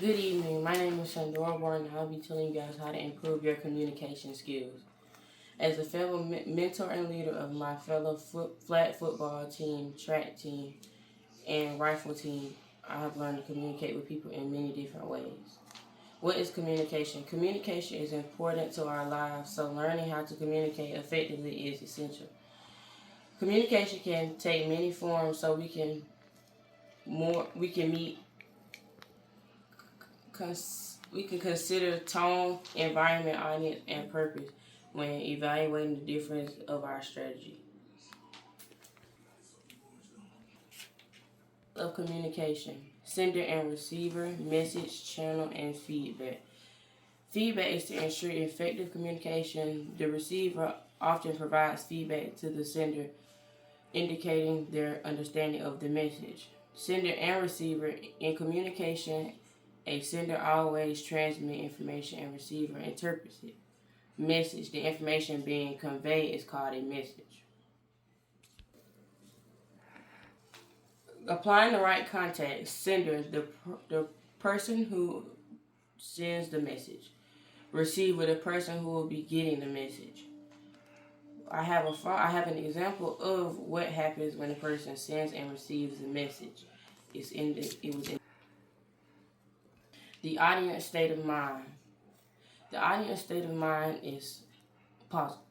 Good evening. My name is Shandora Warren, and I'll be telling you guys how to improve your communication skills. As a fellow mentor and leader of my fellow flag football team, track team, and rifle team, I have learned to communicate with people in many different ways. What is communication? Communication is important to our lives, so learning how to communicate effectively is essential. Communication can take many forms, so we can meet we can consider tone, environment, audience, and purpose when evaluating the difference of our strategy. Of communication, sender and receiver, message, channel, and feedback. Feedback is to ensure effective communication. The receiver often provides feedback to the sender, indicating their understanding of the message. Sender and receiver in communication, a sender always transmits information and receiver interprets it. Message, the information being conveyed, is called a message. Applying the right context, sender, the person who sends the message. Receiver, the person who will be getting the message. I have an example of what happens when a person sends and receives the message. It was in the audience state of mind. The audience state of mind is positive.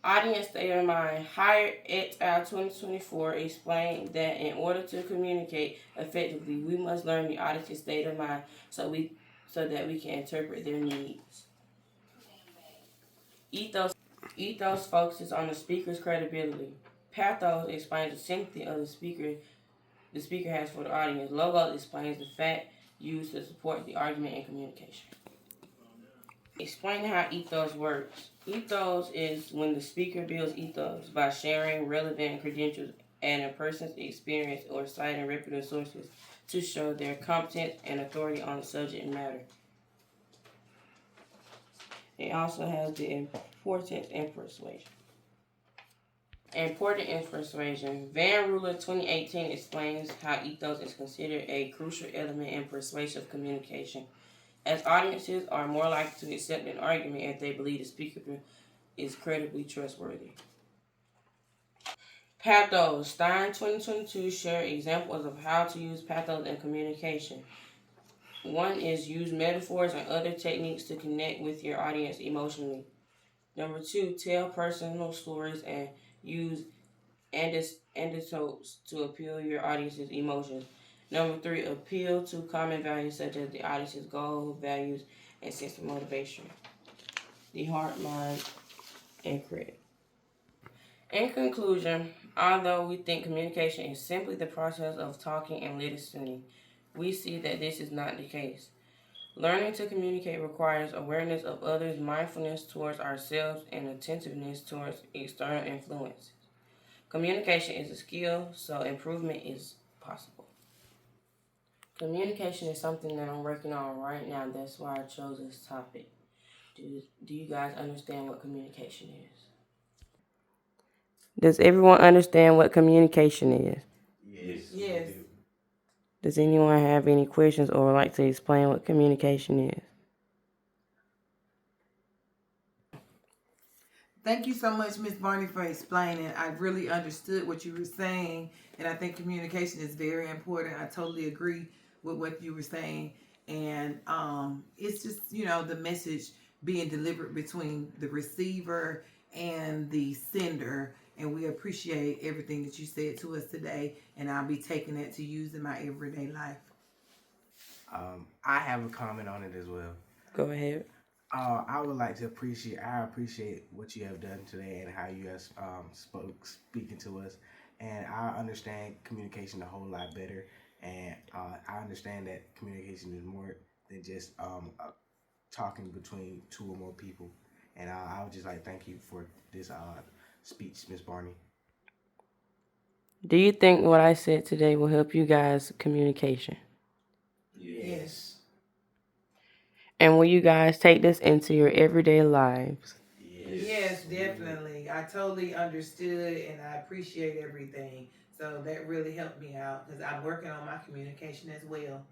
Audience state of mind. Hyatt et al. 2024 explained that in order to communicate effectively, we must learn the audience's state of mind so that we can interpret their needs. Ethos focuses on the speaker's credibility. Pathos explains the sympathy of the speaker has for the audience. Logos explains the fact used to support the argument and communication. Explain how ethos works. Ethos is when the speaker builds ethos by sharing relevant credentials and a person's experience or citing reputable sources to show their competence and authority on the subject matter. It also has the importance in persuasion. Important in persuasion. Van Ruler 2018 explains how ethos is considered a crucial element in persuasive communication, as audiences are more likely to accept an argument if they believe the speaker is credibly trustworthy. Pathos. Stein 2022 shared examples of how to use pathos in communication. One is use metaphors and other techniques to connect with your audience emotionally. Number two, tell personal stories and use anecdotes to appeal your audience's emotions. Number three, appeal to common values such as the audience's goals, values, and sense of motivation. The heart, mind, and credit. In conclusion, although we think communication is simply the process of talking and listening, we see that this is not the case. Learning to communicate requires awareness of others, mindfulness towards ourselves, and attentiveness towards external influences. Communication is a skill, so improvement is possible. Communication is something that I'm working on right now. That's why I chose this topic. Do you guys understand what communication is? Does everyone understand what communication is? Yes. Does anyone have any questions or would like to explain what communication is? Thank you so much, Miss Barney, for explaining. I really understood what you were saying, and I think communication is very important. I totally agree with what you were saying, and it's just the message being delivered between the receiver and the sender. And we appreciate everything that you said to us today, and I'll be taking that to use in my everyday life. I have a comment on it as well. Go ahead. I would like to appreciate what you have done today and how you have speaking to us. And I understand communication a whole lot better. And I understand that communication is more than just talking between two or more people. And I would just like to thank you for this speech, Miss Barney. Do you think what I said today will help you guys' communication? Yes. And will you guys take this into your everyday lives? Yes, definitely. I totally understood and I appreciate everything. So that really helped me out because I'm working on my communication as well.